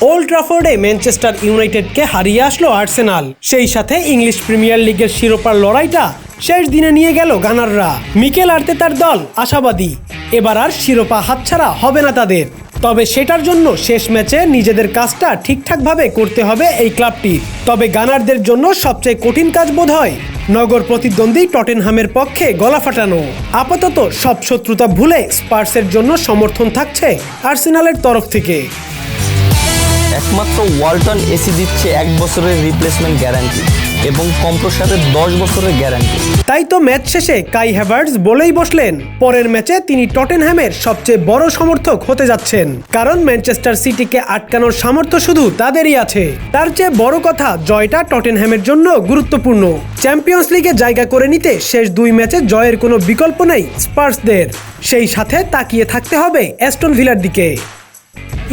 Old ট্রাফোর্ডে Manchester ইউনাইটেডকে হারিয়ে আসলো Arsenal. সেই সাথে ইংলিশ প্রিমিয়ার লিগের শিরোপার লড়াইটা শেষ দিনে নিয়ে গেল গানাররা। মিকেল আর্তেতার দল আশাবাদী, এবার আর শিরোপা হাতছাড়া হবে না তাদের। তবে সেটার জন্য শেষ ম্যাচে নিজেদের কাজটা ঠিকঠাকভাবে করতে হবে এই ক্লাবটির। তবে গানারদের জন্য সবচেয়ে কঠিন কাজ বোধ হয় নগর প্রতিদ্বন্দ্বী টটেনহামের পক্ষে গলা ফাটানো। আপাতত সব শত্রুতা ভুলে স্পার্সের জন্য সমর্থন থাকছে আর্সেনালের তরফ থেকে। একমাত্র ওয়ালটন এসি দিচ্ছে 1 বছরের রিপ্লেসমেন্ট গ্যারান্টি এবং কম্প্রেসারের 10 বছরের গ্যারান্টি। তাই তো ম্যাচ শেষে কাই হ্যাভার্টজ বলেই বসলেন, পরের ম্যাচে তিনি টটেনহ্যামের সবচেয়ে বড় সমর্থক হতে যাচ্ছেন, কারণ ম্যানচেস্টার সিটিকে আটকানোর সামর্থ্য শুধু তাদেরই আছে। তার চেয়ে বড় কথা, জয়টা টটেনহ্যামের জন্য গুরুত্বপূর্ণ। চ্যাম্পিয়ন্স লিগে জায়গা করে নিতে শেষ 2 ম্যাচে জয়ের কোনো বিকল্প নেই স্পার্সদের। সেই সাথে তাকিয়ে থাকতে হবে অ্যাস্টন ভিলার দিকে।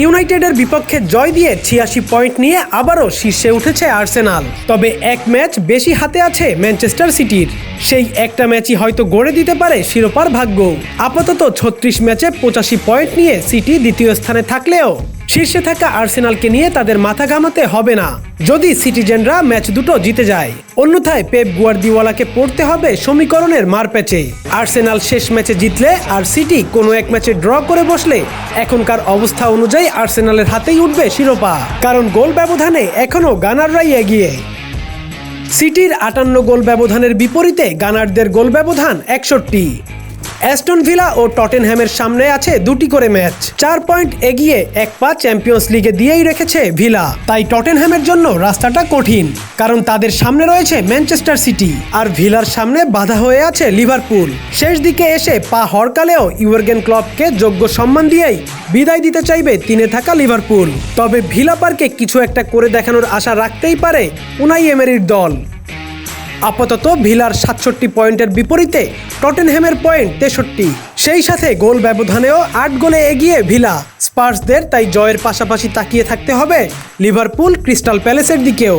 ইউনাইটেডের বিপক্ষে জয় দিয়ে 86 পয়েন্ট নিয়ে আবারও শীর্ষে উঠেছে আর্সেনাল। তবে এক ম্যাচ বেশি হাতে আছে ম্যানচেস্টার সিটির। সেই একটা ম্যাচই হয়তো গড়ে দিতে পারে শিরোপার ভাগ্য। আপাতত 36 ম্যাচে 85 পয়েন্ট নিয়ে সিটি দ্বিতীয় স্থানে থাকলেও শীর্ষে থাকা আর্সেনালকে নিয়ে তাদের মাথা ঘামাতে হবে না যদি সিটিজেনরা ম্যাচ দুটো জিতে যায়। অন্যথায় পেপ গুয়ার্দিওয়ালাকে পড়তে হবে সমীকরণের মারপ্যাচে। আর্সেনাল শেষ ম্যাচে জিতলে আর সিটি কোনো এক ম্যাচে ড্র করে বসলে এখনকার অবস্থা অনুযায়ী আর্সেনালের হাতেই উঠবে শিরোপা, কারণ গোল ব্যবধানে এখনও গানাররাই এগিয়ে। সিটির 58 গোল ব্যবধানের বিপরীতে গানারদের গোল ব্যবধান 61। অ্যাস্টন ভিলা ও টটেনহ্যামের সামনে আছে 2টি করে ম্যাচ। 4 পয়েন্ট এগিয়ে 1 পা চ্যাম্পিয়ন্স লিগে দিয়েই রেখেছে ভিলা। তাই টটেনহ্যামের জন্য রাস্তাটা কঠিন, কারণ তাদের সামনে রয়েছে ম্যানচেস্টার সিটি, আর ভিলার সামনে বাধা হয়ে আছে লিভারপুল। শেষ দিকে এসে পা হরকালেও ইউর্গেন ক্লপকে যোগ্য সম্মান দিয়েই বিদায় দিতে চাইবে 3-এ থাকা লিভারপুল। তবে ভিলা পার্কে কিছু একটা করে দেখানোর আশা রাখতেই পারে উনাই এমেরির দল। আপাতত ভিলার 67 পয়েন্টের বিপরীতে টটেনহ্যামের পয়েন্ট 63। সেই সাথে গোল ব্যবধানেও 8 গোলে এগিয়ে ভিলা। স্পার্সদের তাই জয়ের পাশাপাশি তাকিয়ে থাকতে হবে লিভারপুল, ক্রিস্টাল প্যালেসের দিকেও।